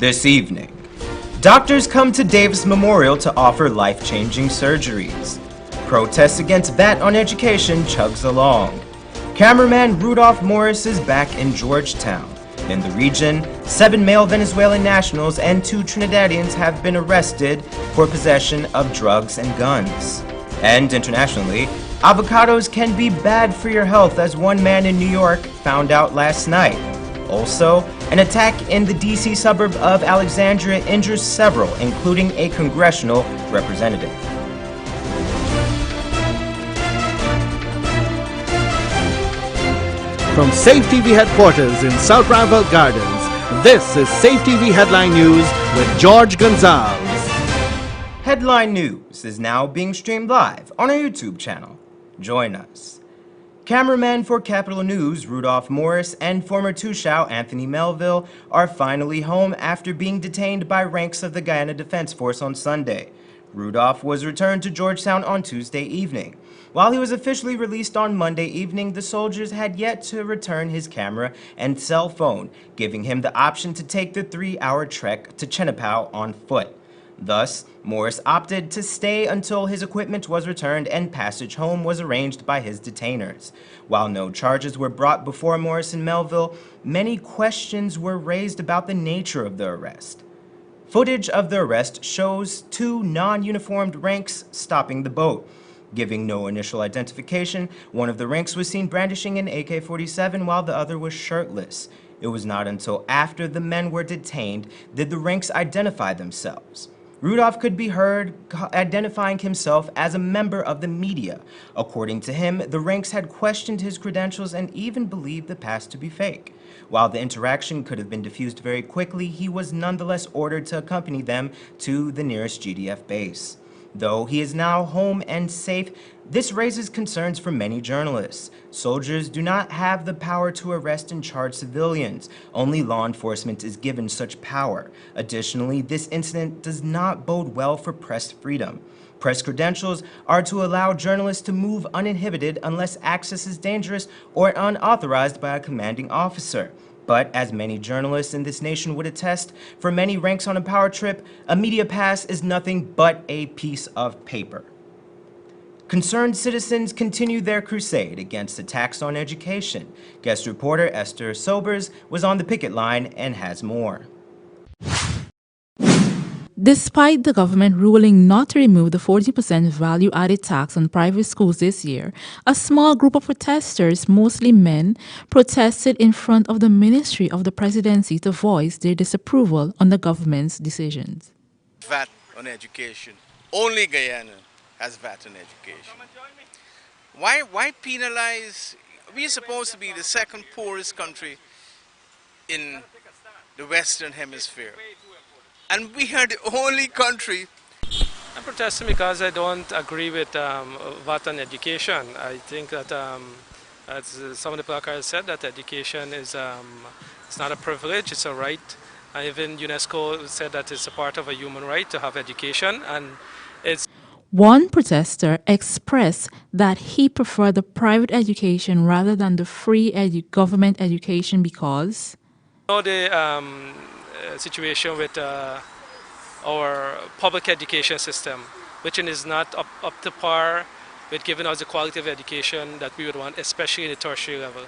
This evening, doctors come to Davis Memorial to offer life-changing surgeries. Protests against VAT on education chugs along. Cameraman Rudolph Morris is back in Georgetown. In the region, 7 male Venezuelan nationals and 2 Trinidadians have been arrested for possession of drugs and guns. And internationally, avocados can be bad for your health, as one man in New York found out last night. Also, an attack in the D.C. suburb of Alexandria injures several, including a congressional representative. From Safe TV headquarters in South Granville Gardens, this is Safe TV Headline News with George Gonzalez. Headline News is now being streamed live on our YouTube channel. Join us. Cameraman for Capital News Rudolph Morris and former Tushao Anthony Melville are finally home after being detained by ranks of the Guyana Defense Force on Sunday. Rudolph was returned to Georgetown on Tuesday evening. While he was officially released on Monday evening, the soldiers had yet to return his camera and cell phone, giving him the option to take the 3-hour trek to Chenapao on foot. Thus, Morris opted to stay until his equipment was returned and passage home was arranged by his detainers. While no charges were brought before Morris and Melville, many questions were raised about the nature of the arrest. Footage of the arrest shows 2 non-uniformed ranks stopping the boat. Giving no initial identification, one of the ranks was seen brandishing an AK-47 while the other was shirtless. It was not until after the men were detained did the ranks identify themselves. Rudolph could be heard identifying himself as a member of the media. According to him, the ranks had questioned his credentials and even believed the past to be fake. While the interaction could have been diffused very quickly, he was nonetheless ordered to accompany them to the nearest GDF base. Though he is now home and safe, this raises concerns for many journalists. Soldiers do not have the power to arrest and charge civilians. Only law enforcement is given such power. Additionally, this incident does not bode well for press freedom. Press credentials are to allow journalists to move uninhibited unless access is dangerous or unauthorized by a commanding officer. But as many journalists in this nation would attest, for many ranks on a power trip, a media pass is nothing but a piece of paper. Concerned citizens continue their crusade against attacks on education. Guest reporter Esther Sobers was on the picket line and has more. Despite the government ruling not to remove the 40% value-added tax on private schools this year, a small group of protesters, mostly men, protested in front of the Ministry of the Presidency to voice their disapproval on the government's decisions. VAT on education. Only Guyana has VAT on education. Why penalize? We're supposed to be the second poorest country in the Western Hemisphere. And we are the only country. I'm protesting because I don't agree with VAT on education. I think that, as some of the placards said, that education is it's not a privilege, it's a right. And even UNESCO said that it's a part of a human right to have education. And it's one protester expressed that he preferred the private education rather than the free government education because the situation with our public education system, which is not up to par with giving us the quality of education that we would want, especially in the tertiary level.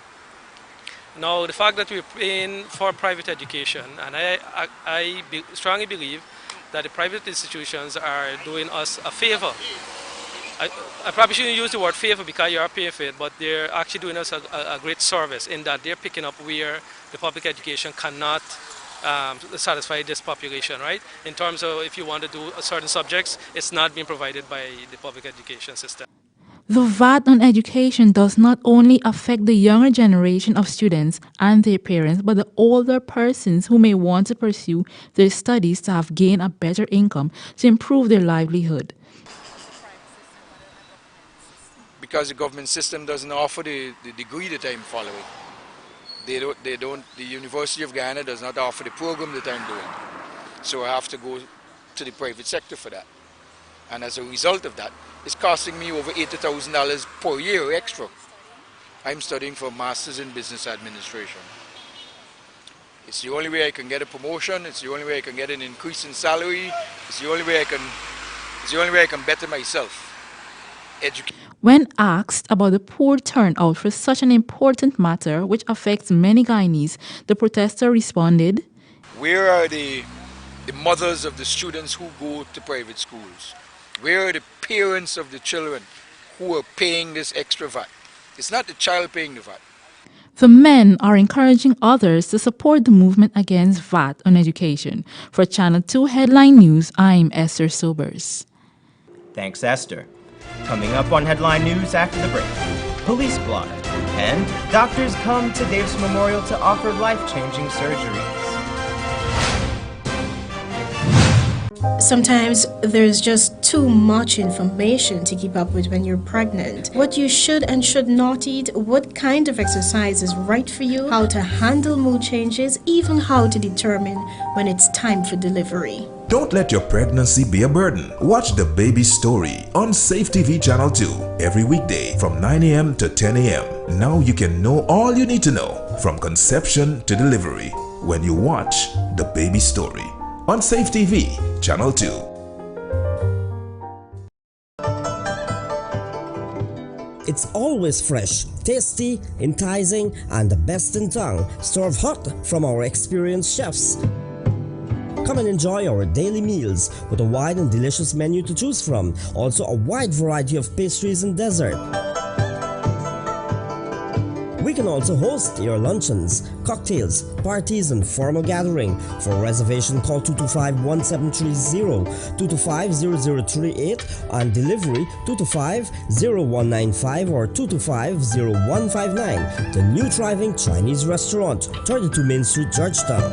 Now, the fact that we're paying for private education, and I strongly believe that the private institutions are doing us a favor. I probably shouldn't use the word favor because you are paying for it, but they're actually doing us a great service in that they're picking up where the public education cannot satisfy this population, right? In terms of if you want to do certain subjects, it's not being provided by the public education system. The VAT on education does not only affect the younger generation of students and their parents, but the older persons who may want to pursue their studies to have gained a better income to improve their livelihood. Because the government system doesn't offer the degree that I'm following. The University of Guyana does not offer the program that I'm doing. So I have to go to the private sector for that. And as a result of that, it's costing me over $80,000 per year extra. I'm studying for a Master's in Business Administration. It's the only way I can get a promotion. It's the only way I can get an increase in salary. It's the only way I can better myself. When asked about the poor turnout for such an important matter which affects many Guyanese, the protester responded, "Where are the mothers of the students who go to private schools? Where are the parents of the children who are paying this extra VAT? It's not the child paying the VAT." The men are encouraging others to support the movement against VAT on education. For Channel 2 Headline News, I'm Esther Sobers. Thanks, Esther. Coming up on Headline News after the break, police blotter, and doctors come to Davis Memorial to offer life-changing surgeries. Sometimes there's just too much information to keep up with when you're pregnant. What you should and should not eat, what kind of exercise is right for you, how to handle mood changes, even how to determine when it's time for delivery. Don't let your pregnancy be a burden. Watch The Baby Story on Safe TV Channel 2 every weekday from 9 a.m. to 10 a.m. Now you can know all you need to know from conception to delivery when you watch The Baby Story on Safe TV Channel 2. It's always fresh, tasty, enticing, and the best in town. Served hot from our experienced chefs. Come and enjoy our daily meals with a wide and delicious menu to choose from. Also a wide variety of pastries and dessert. We can also host your luncheons, cocktails, parties, and formal gathering. For reservation, call 225-1730, 225-0038, and delivery 225-0195 or 225-0159. The new thriving Chinese restaurant, 32 Main Street, Georgetown.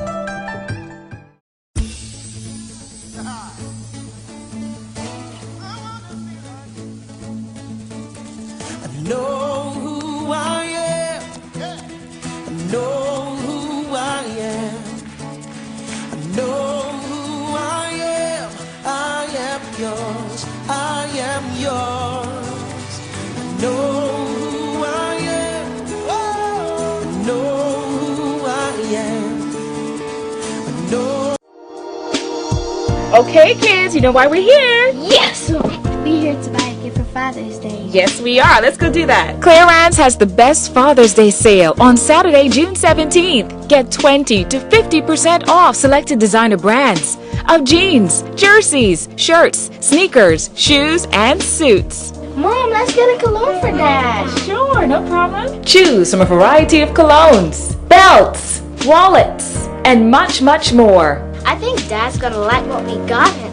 Okay, kids, you know why we're here? Yes! We're here to buy a gift for Father's Day. Yes, we are. Let's go do that. Clearance has the best Father's Day sale on Saturday, June 17th. Get 20 to 50% off selected designer brands of jeans, jerseys, shirts, sneakers, shoes, and suits. Mom, let's get a cologne for Dad. Sure, no problem. Choose from a variety of colognes, belts, wallets, and much, much more. I think Dad's gonna like what we got him.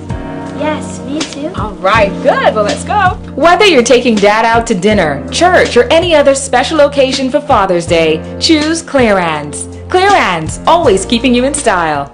Yes, me too. All right, good. Well, let's go. Whether you're taking Dad out to dinner, church, or any other special occasion for Father's Day, choose Clearance. Clearance, always keeping you in style.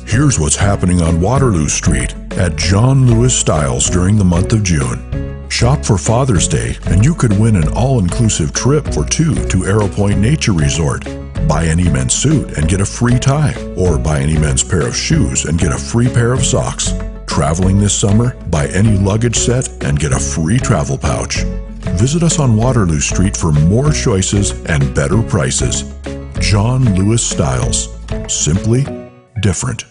Here's what's happening on Waterloo Street at John Lewis Styles during the month of June. Shop for Father's Day and you could win an all-inclusive trip for two to Arrow Point Nature Resort. Buy any men's suit and get a free tie, or buy any men's pair of shoes and get a free pair of socks. Traveling this summer? Buy any luggage set and get a free travel pouch. Visit us on Waterloo Street for more choices and better prices. John Lewis Styles. Simply different.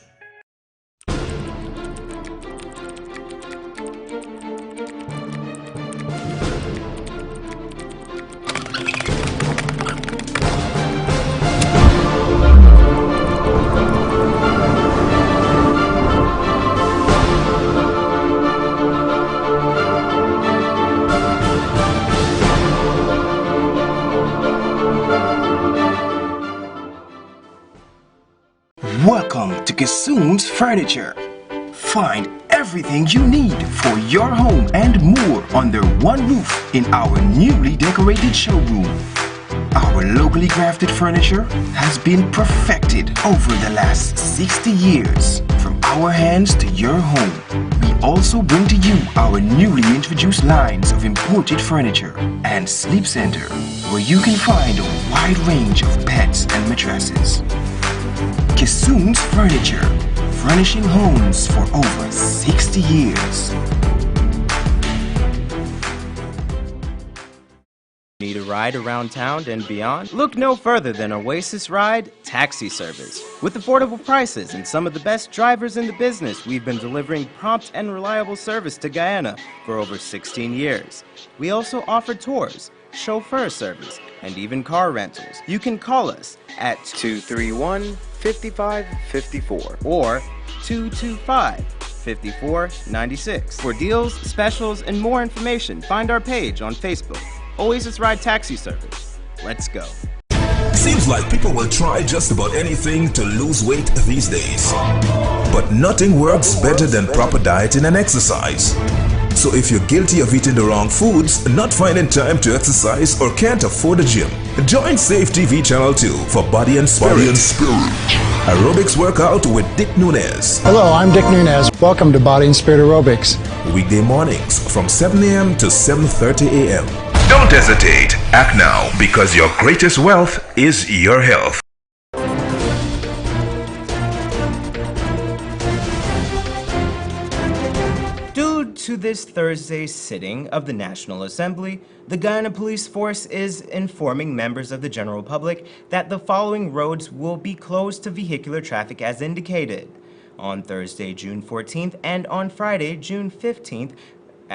Welcome to Kissoon's Furniture. Find everything you need for your home and more under one roof in our newly decorated showroom. Our locally crafted furniture has been perfected over the last 60 years. From our hands to your home. We also bring to you our newly introduced lines of imported furniture and sleep center, where you can find a wide range of beds and mattresses. Kissoon's Furniture, furnishing homes for over 60 years. Need a ride around town and beyond? Look no further than Oasis Ride Taxi Service. With affordable prices and some of the best drivers in the business, we've been delivering prompt and reliable service to Guyana for over 16 years. We also offer tours, chauffeur service, and even car rentals. You can call us at 231-5554 or 225-5496. For deals, specials, and more information, find our page on Facebook, Oasis Ride Taxi Service. Let's go. Seems like people will try just about anything to lose weight these days. But nothing works better than proper dieting and exercise. So if you're guilty of eating the wrong foods, not finding time to exercise, or can't afford a gym, join Safe TV Channel 2 for Body and Spirit. Aerobics workout with Dick Nunez. Hello, I'm Dick Nunez. Welcome to Body and Spirit Aerobics. Weekday mornings from 7 a.m. to 7:30 a.m. Don't hesitate. Act now, because your greatest wealth is your health. Due to this Thursday's sitting of the National Assembly, the Guyana Police Force is informing members of the general public that the following roads will be closed to vehicular traffic as indicated. On Thursday, June 14th and on Friday, June 15th,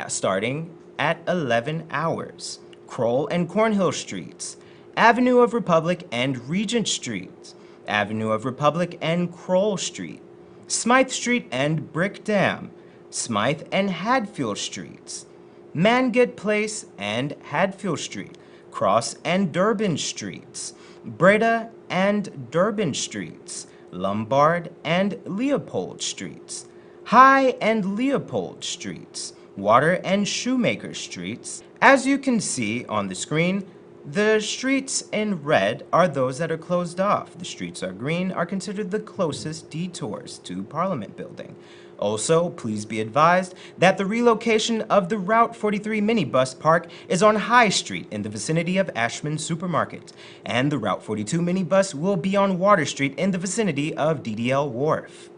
starting at 11 hours. Kroll and Cornhill Streets, Avenue of Republic and Regent Street, Avenue of Republic and Kroll Street, Smythe Street and Brick Dam, Smythe and Hadfield Streets, Mangett Place and Hadfield Street, Cross and Durban Streets, Breda and Durban Streets, Lombard and Leopold Streets, High and Leopold Streets, Water and Shoemaker Streets. As you can see on the screen, the streets in red are those that are closed off. The streets are green are considered the closest detours to Parliament Building. Also, please be advised that the relocation of the Route 43 minibus park is on High Street in the vicinity of Ashman Supermarket, and the Route 42 minibus will be on Water Street in the vicinity of DDL Wharf.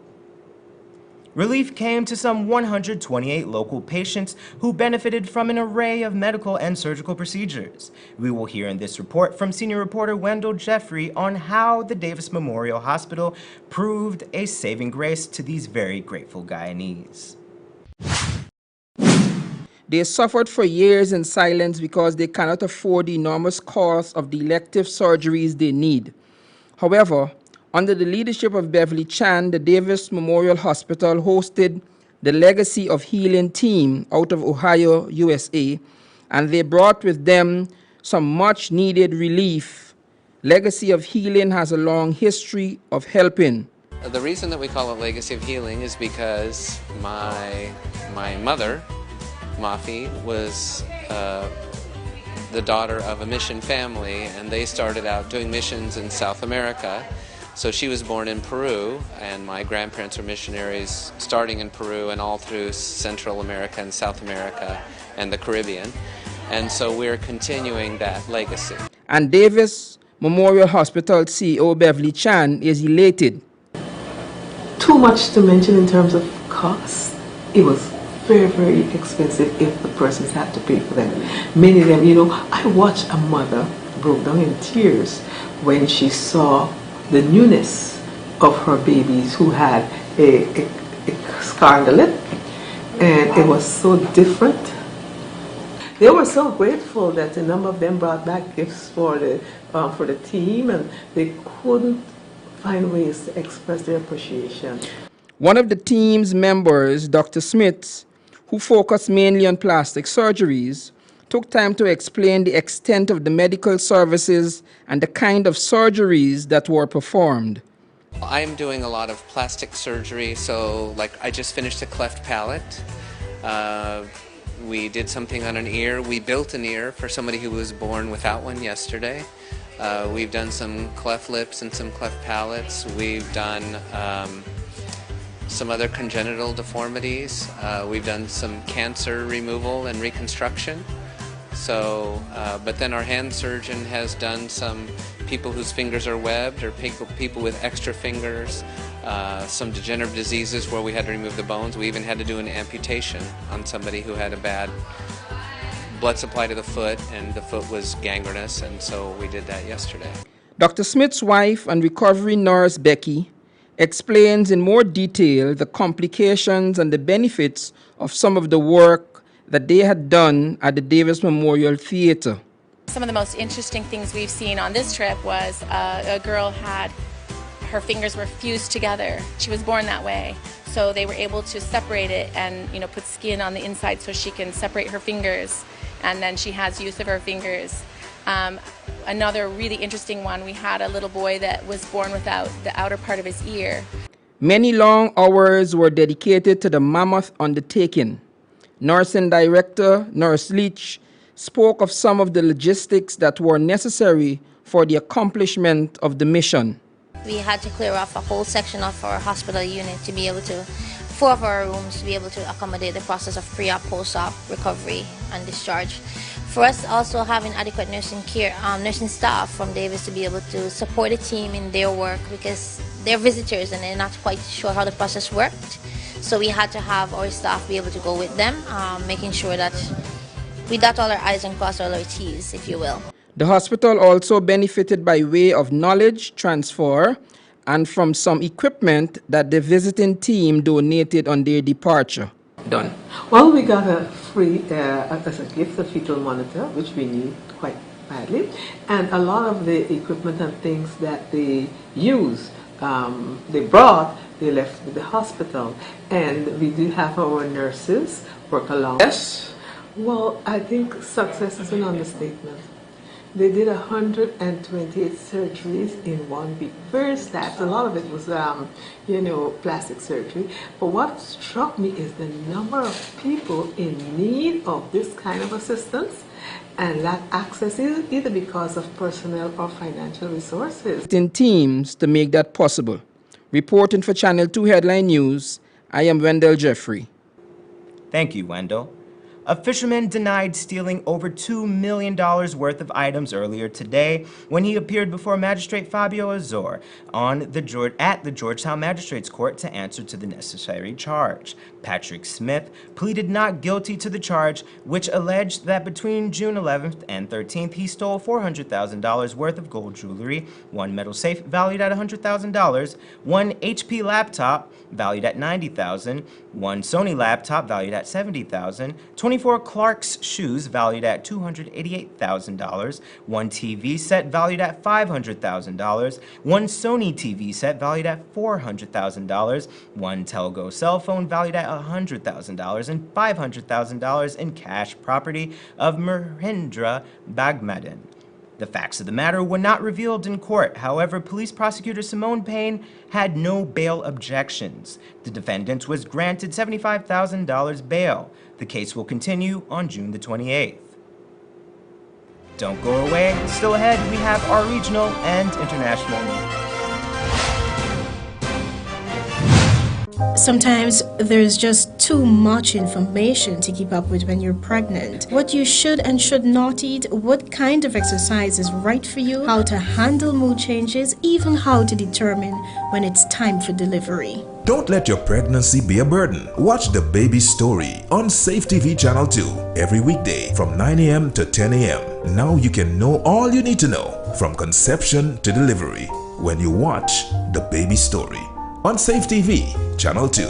Relief came to some 128 local patients who benefited from an array of medical and surgical procedures. We will hear in this report from senior reporter Wendell Jeffrey on how the Davis Memorial Hospital proved a saving grace to these very grateful Guyanese. They suffered for years in silence because they cannot afford the enormous cost of the elective surgeries they need. However, under the leadership of Beverly Chan, the Davis Memorial Hospital hosted the Legacy of Healing team out of Ohio, USA, and they brought with them some much-needed relief. Legacy of Healing has a long history of helping. The reason that we call it Legacy of Healing is because my mother, Mafi, was the daughter of a mission family, and they started out doing missions in South America. So she was born in Peru, and my grandparents were missionaries starting in Peru and all through Central America and South America and the Caribbean. And so we're continuing that legacy. And Davis Memorial Hospital CEO Beverly Chan is elated. Too much to mention in terms of cost. It was very, very expensive if the persons had to pay for them. Many of them, you know, I watched a mother broke down in tears when she saw the newness of her babies who had a scar on the lip, and it was so different. They were so grateful that a number of them brought back gifts for the team, and they couldn't find ways to express their appreciation. One of the team's members, Dr. Smith, who focused mainly on plastic surgeries, took time to explain the extent of the medical services and the kind of surgeries that were performed. I'm doing a lot of plastic surgery, so like I just finished a cleft palate. We did something on an ear. We built an ear for somebody who was born without one yesterday. We've done some cleft lips and some cleft palates. We've done some other congenital deformities. We've done some cancer removal and reconstruction. So, but then our hand surgeon has done some people whose fingers are webbed, or people with extra fingers, some degenerative diseases where we had to remove the bones. We even had to do an amputation on somebody who had a blood supply to the foot, and the foot was gangrenous, and so we did that yesterday. Dr. Smith's wife and recovery nurse Becky explains in more detail the complications and the benefits of some of the work that they had done at the Davis Memorial Theater. Some of the most interesting things we've seen on this trip was a girl had her fingers were fused together. She was born that way. So they were able to separate it and put skin on the inside so she can separate her fingers, and then she has use of her fingers. Another really interesting one, we had a little boy that was born without the outer part of his ear. Many long hours were dedicated to the mammoth undertaking. Nursing Director Nurse Leach spoke of some of the logistics that were necessary for the accomplishment of the mission. We had to clear off a whole section of our hospital unit to be able to, 4 of our rooms to be able to accommodate the process of pre-op, post-op, recovery, and discharge. For us, also having adequate nursing care, nursing staff from Davis to be able to support the team in their work, because they're visitors and they're not quite sure how the process worked. So we had to have our staff be able to go with them, making sure that we dot all our I's and cross all our T's, if you will. The hospital also benefited by way of knowledge transfer and from some equipment that the visiting team donated on their departure. Done. Well, we got a free, as a gift, a fetal monitor, which we need quite badly, and a lot of the equipment and things that they use, they brought, they left with the hospital, and we do have our nurses work along. Yes. Well, I think success is an understatement. They did 128 surgeries in 1 week. Very stacked. A lot of it was, plastic surgery. But what struck me is the number of people in need of this kind of assistance, and that access is either because of personnel or financial resources. In teams to make that possible. Reporting for Channel 2 Headline News, I am Wendell Jeffrey. Thank you, Wendell. A fisherman denied stealing over $2 million worth of items earlier today when he appeared before Magistrate Fabio Azor at the Georgetown Magistrates Court to answer to the necessary charge. Patrick Smith pleaded not guilty to the charge, which alleged that between June 11th and 13th he stole $400,000 worth of gold jewelry, 1 metal safe valued at $100,000, 1 HP laptop valued at $90,000, 1 Sony laptop valued at $70,000, 24 Clark's shoes valued at $288,000, 1 TV set valued at $500,000, 1 Sony TV set valued at $400,000, 1 Telgo cell phone valued at $100,000, and $500,000 in cash property of Mahindra Bagmadan. The facts of the matter were not revealed in court. However, police prosecutor Simone Payne had no bail objections. The defendant was granted $75,000 bail. The case will continue on June the 28th. Don't go away. Still ahead, we have our regional and international news. Sometimes there's just too much information to keep up with when you're pregnant. What you should and should not eat, what kind of exercise is right for you, how to handle mood changes, even how to determine when it's time for delivery. Don't let your pregnancy be a burden. Watch The Baby Story on Safe TV Channel 2 every weekday from 9 a.m. to 10 a.m. Now you can know all you need to know from conception to delivery when you watch The Baby Story on Safe TV Channel 2.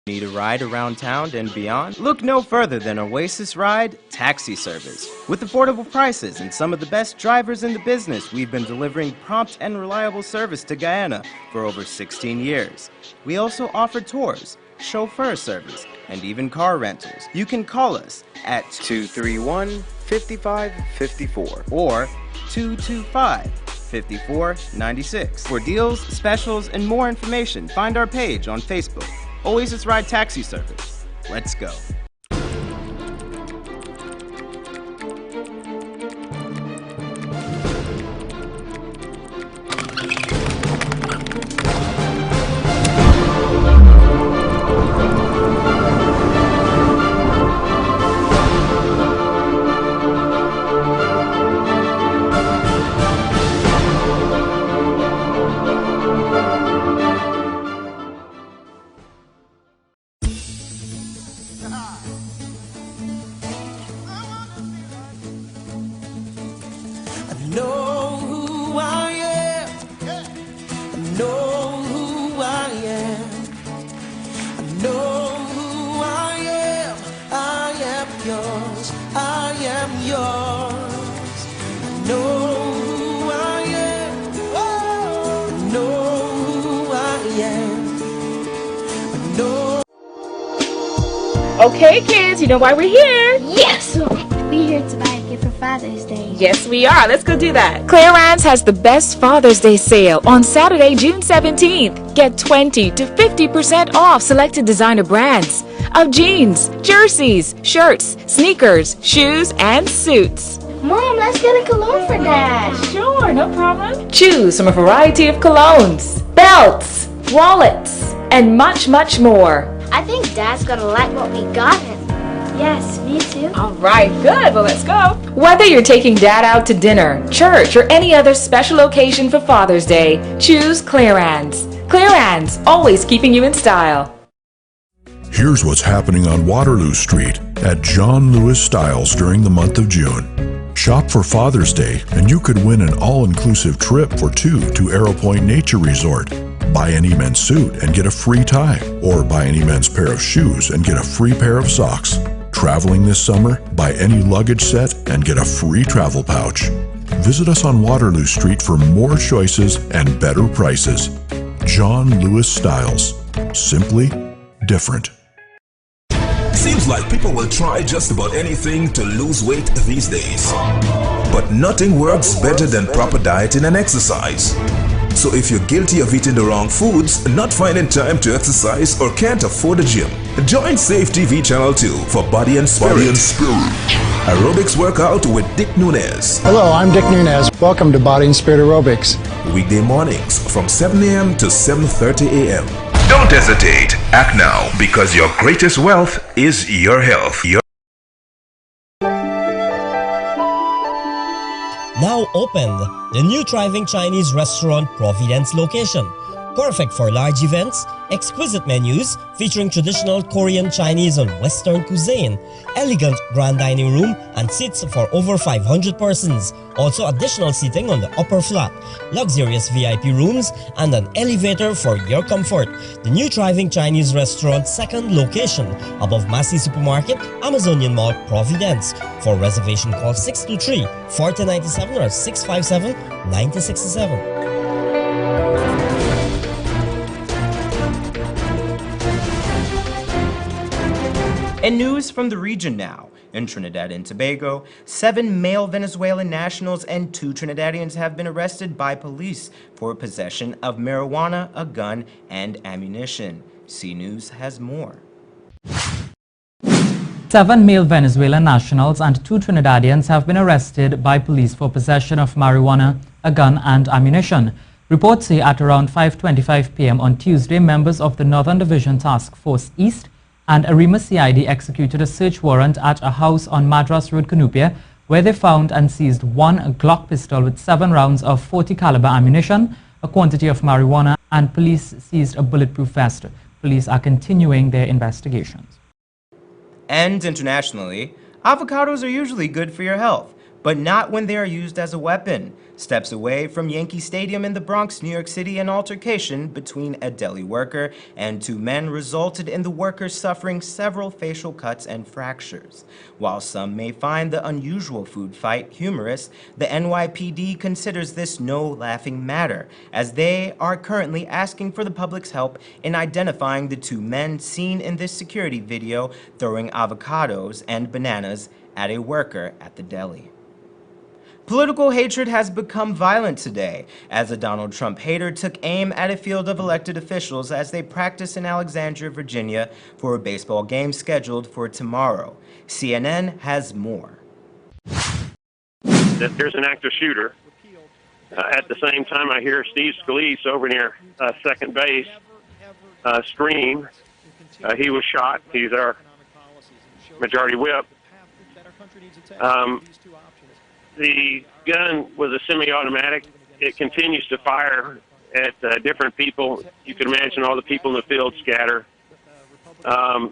Need a ride around town and beyond? Look no further than Oasis Ride Taxi Service. With affordable prices and some of the best drivers in the business, we've been delivering prompt and reliable service to Guyana for over 16 years. We also offer tours, chauffeur service, and even car rentals. You can call us at 231-5554 or 225-5496. For deals, specials, and more information, find our page on Facebook. Oasis Ride Taxi Service. Let's go. know who I am. I know who I am. I know who I am. I am yours. I am yours. I know who I am. Oh, I know who I am. I know. Okay, kids, you know why we're here? Yes! We're here to buy a gift for Father's Day. Yes, we are. Let's go do that. Clearance has the best Father's Day sale on Saturday, June 17th. Get 20 to 50% off selected designer brands of jeans, jerseys, shirts, sneakers, shoes, and suits. Mom, let's get a cologne for Dad. Sure, no problem. Choose from a variety of colognes, belts, wallets, and much, much more. I think Dad's gonna like what we got him. Yes, me too. All right, good. Well, let's go. Whether you're taking Dad out to dinner, church, or any other special occasion for Father's Day, choose Clearance. Clearance, always keeping you in style. Here's what's happening on Waterloo Street at John Lewis Styles during the month of June. Shop for Father's Day and you could win an all-inclusive trip for two to Arrow Point Nature Resort. Buy any men's suit and get a free tie, or buy any men's pair of shoes and get a free pair of socks. Traveling this summer? Buy any luggage set and get a free travel pouch. Visit us on Waterloo Street for more choices and better prices. John Lewis Styles. Simply different. Seems like people will try just about anything to lose weight these days. But nothing works better than proper dieting and exercise. So if you're guilty of eating the wrong foods, not finding time to exercise, or can't afford a gym, join Safe TV Channel 2 for Body and Spirit. Aerobics workout with Dick Nunez. Hello, I'm Dick Nunez. Welcome to Body and Spirit Aerobics. Weekday mornings from 7 a.m. to 7:30 a.m. Don't hesitate. Act now, because your greatest wealth is your health. Now opened, the new thriving Chinese restaurant Providence location. Perfect for large events, exquisite menus featuring traditional Korean, Chinese and Western cuisine, elegant grand dining room and seats for over 500 persons. Also additional seating on the upper flat, luxurious VIP rooms and an elevator for your comfort. The new thriving Chinese restaurant second location above Massey Supermarket, Amazonian Mall, Providence. For reservation call 623-4097 or 657-9067. And news from the region now. In Trinidad and Tobago, 7 male Venezuelan nationals and 2 Trinidadians have been arrested by police for possession of marijuana, a gun, and ammunition. C News has more. 7 male Venezuelan nationals and 2 Trinidadians have been arrested by police for possession of marijuana, a gun, and ammunition. Reports say at around 5:25 p.m. on Tuesday, members of the Northern Division Task Force East and Arima CID executed a search warrant at a house on Madras Road, Cunupia, where they found and seized 1 Glock pistol with 7 rounds of .40 caliber ammunition, a quantity of marijuana, and police seized a bulletproof vest. Police are continuing their investigations. And internationally, avocados are usually good for your health, but not when they are used as a weapon. Steps away from Yankee Stadium in the Bronx, New York City, an altercation between a deli worker and 2 men resulted in the worker suffering several facial cuts and fractures. While some may find the unusual food fight humorous, the NYPD considers this no laughing matter, as they are currently asking for the public's help in identifying the 2 men seen in this security video throwing avocados and bananas at a worker at the deli. Political hatred has become violent today, as a Donald Trump hater took aim at a field of elected officials as they practice in Alexandria, Virginia, for a baseball game scheduled for tomorrow. CNN has more. There's an active shooter. At the same time, I hear Steve Scalise over near second base scream. He was shot. He's our majority whip. The gun was a semi-automatic. It continues to fire at different people. You can imagine all the people in the field scatter. I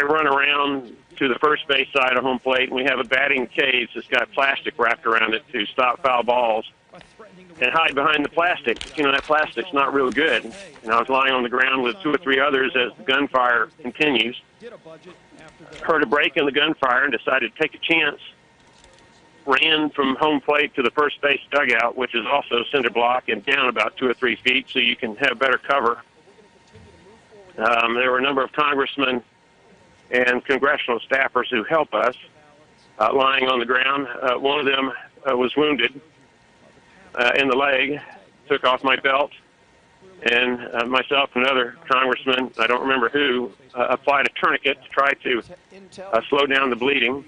run around to the first base side of home plate, and we have a batting cage that's got plastic wrapped around it to stop foul balls and hide behind the plastic. You know, that plastic's not real good. And I was lying on the ground with 2 or 3 others as the gunfire continues. Heard a break in the gunfire and decided to take a chance. Ran from home plate to the first base dugout, which is also cinder block and down about 2 or 3 feet so you can have better cover. There were a number of congressmen and congressional staffers who help us lying on the ground. One of them was wounded in the leg, took off my belt, and myself and another congressman, I don't remember who, applied a tourniquet to try to slow down the bleeding.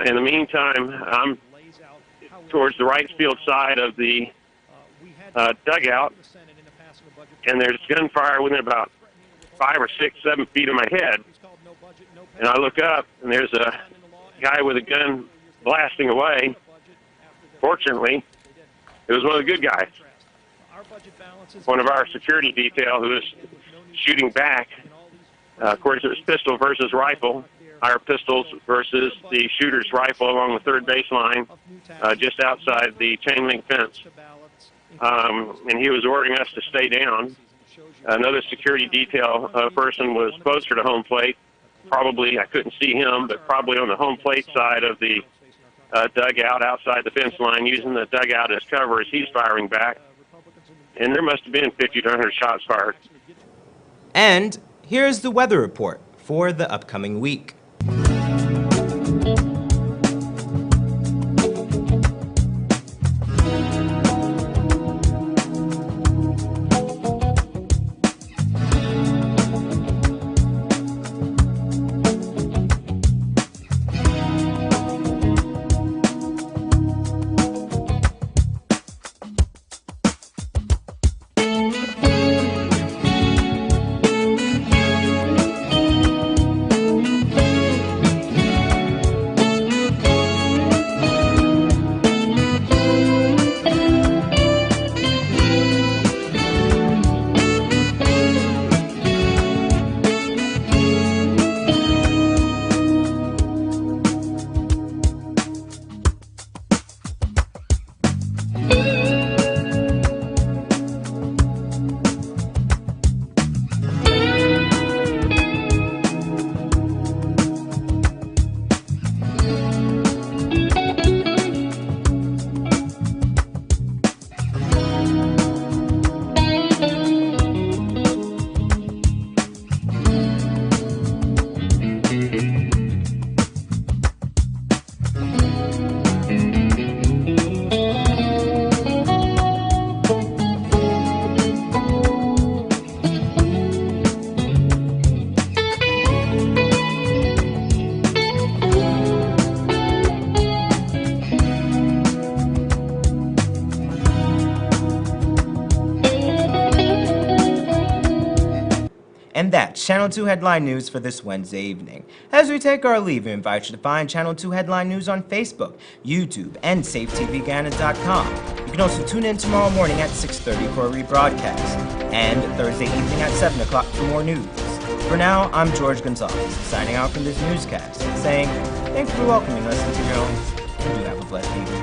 In the meantime, I'm towards the right field side of the dugout, and there's gunfire within about 5 or 6, 7 feet of my head. And I look up, and there's a guy with a gun blasting away. Fortunately, it was one of the good guys, one of our security detail who was shooting back. Of course, it was pistol versus rifle. Our pistols versus the shooter's rifle along the third baseline, just outside the chain link fence. And he was ordering us to stay down. Another security detail person was closer to home plate. Probably, I couldn't see him, but probably on the home plate side of the dugout outside the fence line, using the dugout as cover as he's firing back. And there must have been 50 to 100 shots fired. And here's the weather report for the upcoming week. And that's Channel 2 Headline News for this Wednesday evening. As we take our leave, we invite you to find Channel 2 Headline News on Facebook, YouTube, and SafeTVGuyana.com. You can also tune in tomorrow morning at 6:30 for a rebroadcast, and Thursday evening at 7 o'clock for more news. For now, I'm George Gonzalez, signing out from this newscast, saying thanks for welcoming us into your homes, and do have a blessed evening.